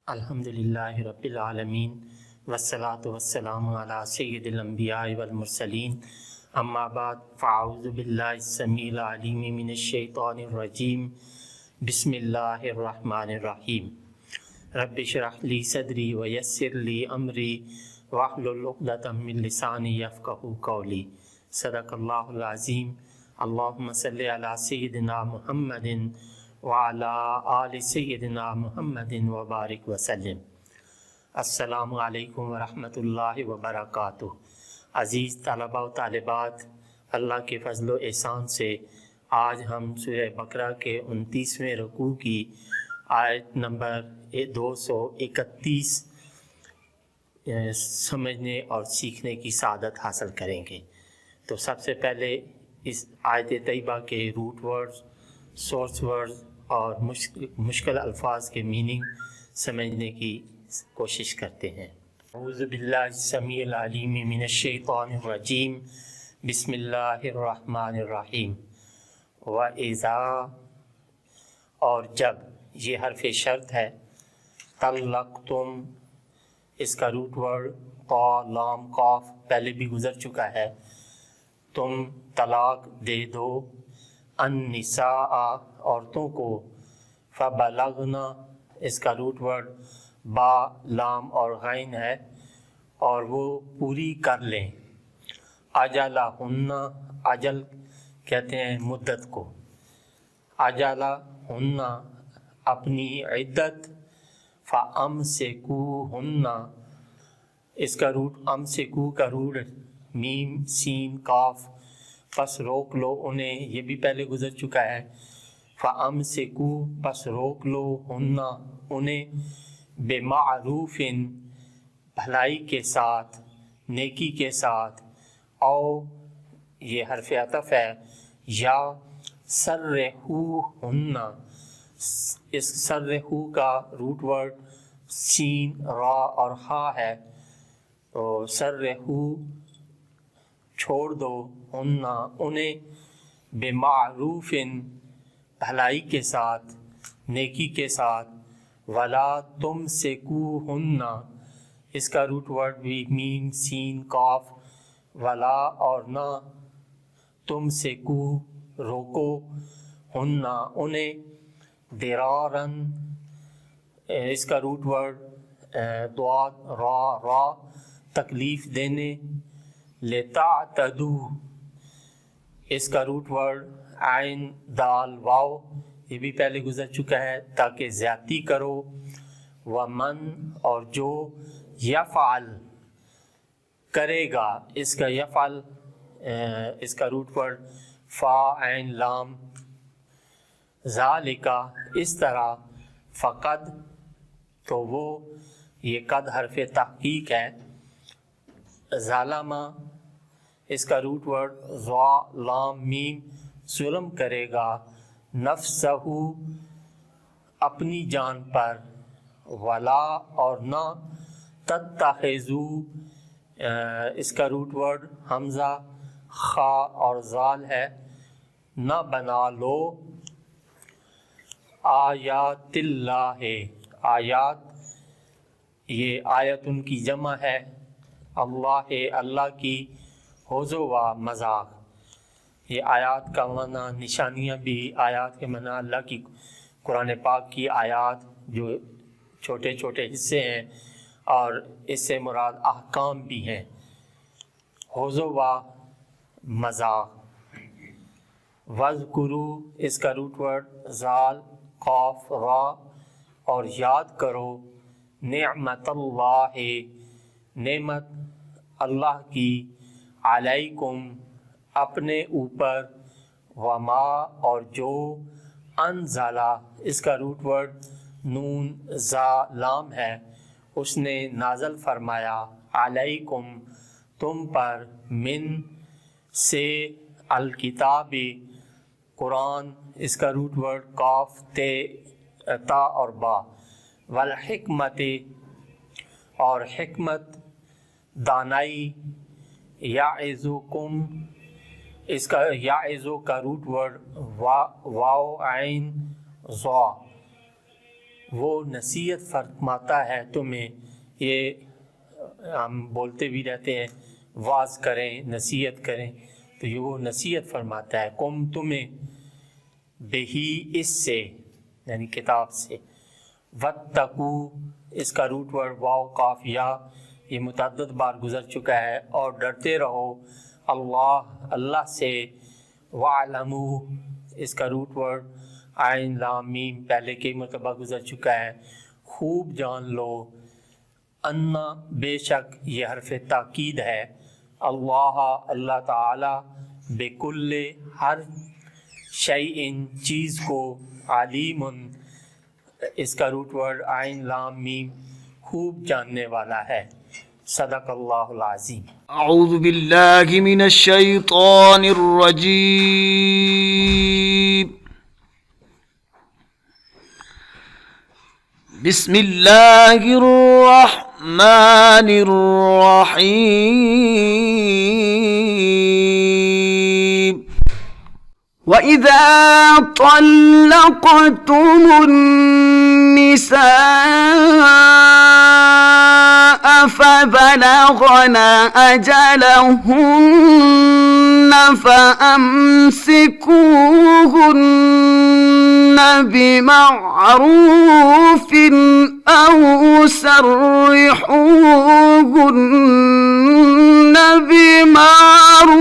الحمدللہ رب العالمین والصلاة والسلام علی سید الانبیاء والمرسلین اما بعد فاعوذ باللہ السمیع العلیم من الشیطان الرجیم بسم اللہ الرحمن الرحیم رب اشرح لی صدری ویسر لی امری واحلل عقدۃ من لسانی یفقہوا قولی صدق اللہ العظیم اللہم صلی علی سیدنا محمد وعلی آل سیدنا محمد وبارک وسلم۔ السلام علیکم ورحمۃ اللہ وبرکاتہ۔ عزیز طلباء و طالبات، اللہ کے فضل و احسان سے آج ہم سورہ بقرہ کے 29ویں رکوع کی آیت نمبر 231 سمجھنے اور سیکھنے کی سعادت حاصل کریں گے۔ تو سب سے پہلے اس آیت طیبہ کے روٹ ورڈز، سورس ورڈز اور مشکل الفاظ کے میننگ سمجھنے کی کوشش کرتے ہیں۔ اعوذ باللہ السمیع العلیم من الشیطان الرجیم بسم اللہ الرحمن الرحیم۔ وَإِذَا، اور جب، یہ حرف شرط ہے۔ طلقتم، اس کا روٹ ورڈ طا لام قاف پہلے بھی گزر چکا ہے۔ تم طلاق دے دو، النساء، عورتوں کو، فبلغنا، اس کا روٹ ورڈ با لام اور غین ہے، اور وہ پوری کر لیں۔ اجلہن، اجل کہتے ہیں مدت کو، اجلہن اپنی عدت، فامسکوہن، اس کا روٹ امسکو کا روٹ میم سین کاف، پس روک لو انہیں، یہ بھی پہلے گزر چکا ہے۔ فامسکو، پس روک لو ہن انہیں، بمعروف، بھلائی کے ساتھ، نیکی کے ساتھ، او، یہ حرف عطف ہے، یا سرحوہن، اس سرحو کا روٹ ورڈ سین را اور ہا ہے، تو سرحو چھوڑ دو ہن انہیں، بمعروف، بھلائی کے ساتھ، نیکی کے ساتھ، ولا تمسکوہن، اس کا روٹ ورڈ بھی میم سین قاف، ولا اور نہ، تمسکو روکو، ہن انہیں، درارن، اس کا روٹ ورڈ ضاد را را تکلیف دینے، لتعتدو، اس کا روٹ ورڈ عین دال واو، یہ بھی پہلے گزر چکا ہے، تاکہ زیادتی کرو۔ ومن، اور جو، یفعل کرے گا، اس کا یفعل، اس کا روٹ ورڈ فا عین لام، ذالکا، اس طرح، فقد، تو وہ، یہ قد حرف تحقیق ہے، ظالمہ، اس کا روٹ ورڈ ضا لام میم، ظلم کرے گا، نفسہ، اپنی جان پر، ولا اور نہ، تتخذو، اس کا روٹ ورڈ حمزہ خا اور زال ہے، نہ بنا لو، آیات اللہ، آیات، یہ آیت ان کی جمع ہے، اللہ، اللہ کی، حضو و مذاق، یہ آیات کا معنی، نشانیاں بھی آیات کے معنی، اللہ کی قرآن پاک کی آیات جو چھوٹے چھوٹے حصے ہیں، اور اس سے مراد احکام بھی ہیں، حضو و مذاق۔ وذکرو، اس کا روٹ ورڈ ذال قاف را، اور یاد کرو، نعمت اللہ، نعمت اللہ کی، علیکم، اپنے اوپر، وما، اور جو، انزلہ، اس کا روٹ ورڈ نون زا لام ہے، اس نے نازل فرمایا، علیکم، تم پر، من، سے، الکتاب، قرآن، اس کا روٹ ورڈ قاف تے تا اور با، والحکمت، اور حکمت، دانائی، یعظکم، اس کا یعظو کا روٹ ورڈ واو عین ضا، وہ نصیحت فرماتا ہے تمہیں. یہ ہم بولتے بھی رہتے ہیں واعظ کریں، نصیحت کریں، تو یہ وہ نصیحت فرماتا ہے قوم تمہیں بہی اس سے یعنی کتاب سے. واتقو اس کا روٹ ورڈ واو قاف یا یہ متعدد بار گزر چکا ہے. اور ڈرتے رہو اللہ سے. وعلمو اس کا روٹ ورڈ عین لام میم پہلے کے مرتبہ گزر چکا ہے. خوب جان لو انا بے شک یہ حرف تاکید ہے. اللہ تعالی بکل ہر شیئن چیز کو علیم اس کا روٹ ورڈ عین لام میم خوب جاننے والا ہے. صدق اللہ العظیم. اعوذ باللہ من الشیطان الرجیم. بسم اللہ الرحمن الرحیم. وَإِذَا طَلَّقْتُمُ النِّسَاءَ فَبَلَغْنَ أَجَلَهُنَّ فَأَمْسِكُوهُنَّ بِمَعْرُوفٍ أَوْ سَرِّحُوهُنَّ بِمَعْرُوفٍ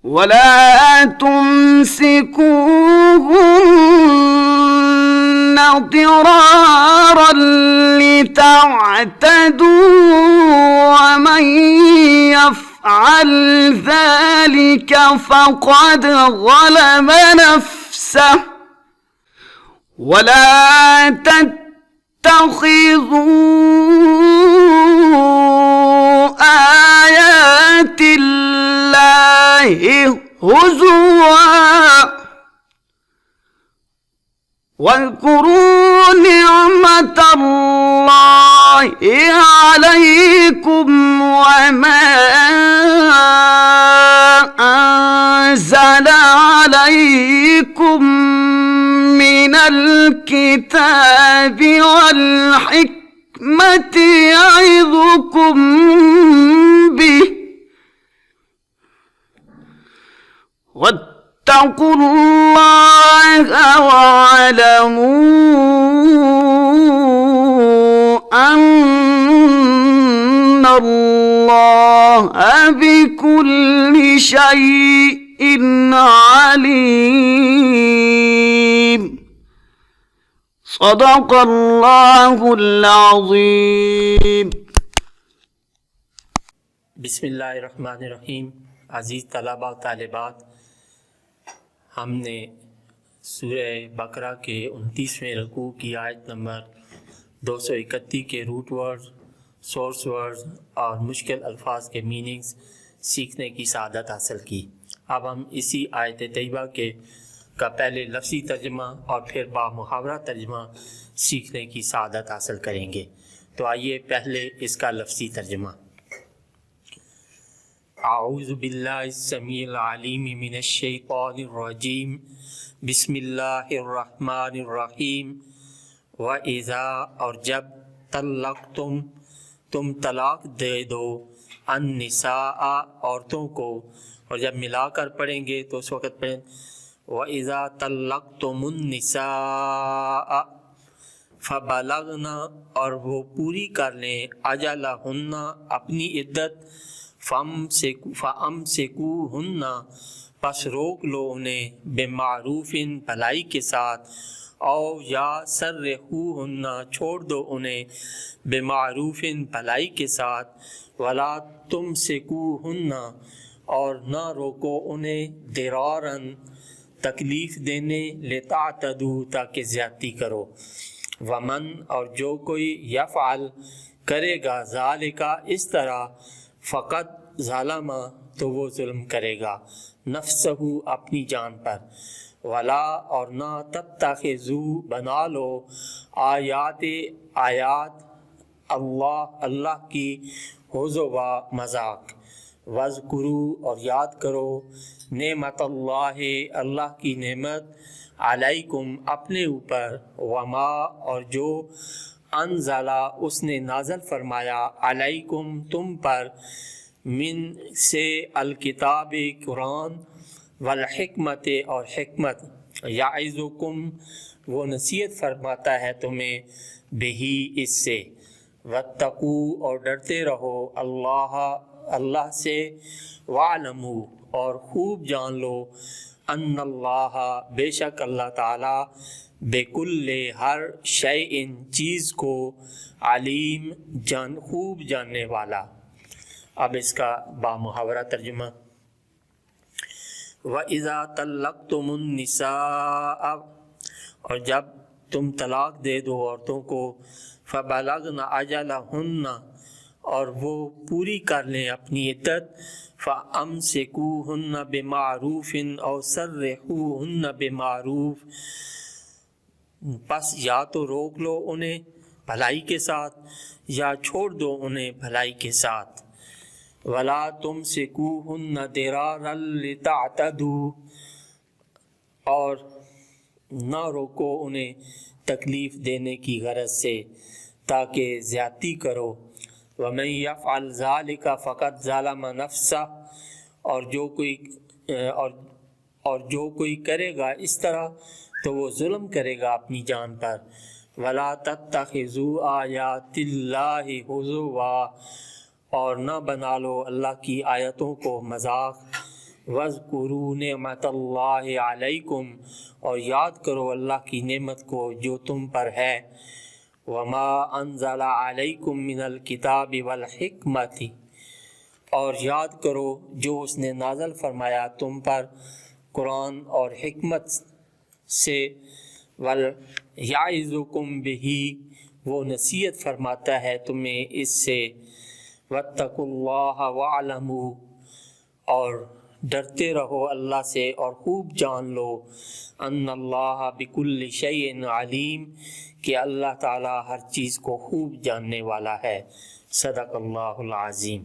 ولا تمسكوهن ضرارا لتعتدوا ومن يفعل ذلك فقد ظلم نفسه ولا تتخذوا آيات الله هزوا واذكروا نعمة الله عليكم وما أنزل عليكم من الكتاب والحكمة يعظكم به واتقوا الله واعلموا أن الله بكل شيء عليم. صدق اللہ العظیم. بسم اللہ الرحمن الرحیم. عزیز طلبہ و طالبات، ہم نے سورہ بقرہ کے 29ویں رکوع کی آیت نمبر 231 کے روٹ ورڈ، سورس ورڈ اور مشکل الفاظ کے میننگز سیکھنے کی سعادت حاصل کی. اب ہم اسی آیت طیبہ کا پہلے لفظی ترجمہ اور پھر با محاورہ ترجمہ سیکھنے کی سعادت حاصل کریں گے. تو آئیے پہلے اس کا لفظی ترجمہ. اعوذ باللہ السمیع العلیم من الشیطان الرجیم. بسم اللہ الرحمن الرحیم. وَإِذَا اور جب طلقتم تم طلاق دے دو النساء عورتوں کو، اور جب ملا کر پڑھیں گے تو اس وقت پڑھیں وَإِذَا طَلَّقْتُمُ النِّسَاءَ فَبَلَغْنَ اور وہ پوری کر لیں اجلہن اپنی عدت فَأَمْسِكُوهُنَّ پس روک لو انہیں بِمَعْرُوفٍ بھلائی کے ساتھ، او یا سَرِّحُوهُنَّ چھوڑ دو انہیں بِمَعْرُوفٍ بھلائی کے ساتھ، وَلَا تُمْسِكُوهُنَّ اور نہ روکو انہیں ضِرَارًا تکلیف دینے لِتَعْتَدُوا تاکہ زیادتی کرو. ومن اور جو کوئی یفعل کرے گا ذالک اس طرح فقط ظالم تو وہ ظلم کرے گا نفسہ اپنی جان پر. ولا اور نہ تتخذوا بنا لو آیات اللہ کی حضوا مذاق. وذکرو اور یاد کرو نعمت اللہ اللہ کی نعمت علیکم اپنے اوپر وما اور جو انزلہ اس نے نازل فرمایا علیکم تم پر من سے الکتاب قرآن والحکمت اور حکمت یعظکم وہ نصیحت فرماتا ہے تمہیں بہی اس سے واتقو اور ڈرتے رہو اللہ سے وعلموا اور خوب جان لو ان اللہ بے شک اللہ تعالی بکل ہر شیء چیز کو علیم خوب جاننے والا۔ اب اس کا بامحاورہ ترجمہ وَإِذَا طَلَّقْتُمُ النِّسَاءَ اور جب تم طلاق دے دو عورتوں کو فَبَلَغْنَ أَجَلَهُنَّ اور وہ پوری کر لیں اپنی عدت فَأَمْسِكُوهُنَّ بِمَعْرُوفٍ أَوْ سَرِّحُوهُنَّ بِمَعْرُوفٍ پس یا تو روک لو انہیں بھلائی کے ساتھ یا چھوڑ دو انہیں بھلائی کے ساتھ وَلَا تُمْسِكُوهُنَّ ضِرَارًا لِتَعْتَدُوا اور نہ روکو انہیں تکلیف دینے کی غرض سے تاکہ زیادتی کرو وَمَن يَفْعَلْ ذَلِكَ فَقَدْ ظَلَمَ نَفْسَهُ اور جو کوئی کرے گا اس طرح تو وہ ظلم کرے گا اپنی جان پر وَلَا تَتَّخِذُوا آیَاتِ اللَّهِ هُزُوًا اور نہ بنا لو اللہ کی آیتوں کو مذاق وَاذْكُرُوا نِعْمَتَ اللَّهِ عَلَيْكُمْ اور یاد کرو اللہ کی نعمت کو جو تم پر ہے وَمَا أَنزَلَ عَلَيْكُمْ مِنَ الْكِتَابِ وَالْحِكْمَةِ اور یاد کرو جو اس نے نازل فرمایا تم پر قرآن اور حکمت سے وَيَعِظُكُمْ بِهِ وہ نصیحت فرماتا ہے تمہیں اس سے وَاتَّقُوا اللَّهَ وَاعْلَمُوا اور ڈرتے رہو اللہ سے اور خوب جان لو ان اللہ بکل شیء علیم کہ اللہ تعالی ہر چیز کو خوب جاننے والا ہے۔ صدق اللہ العظیم۔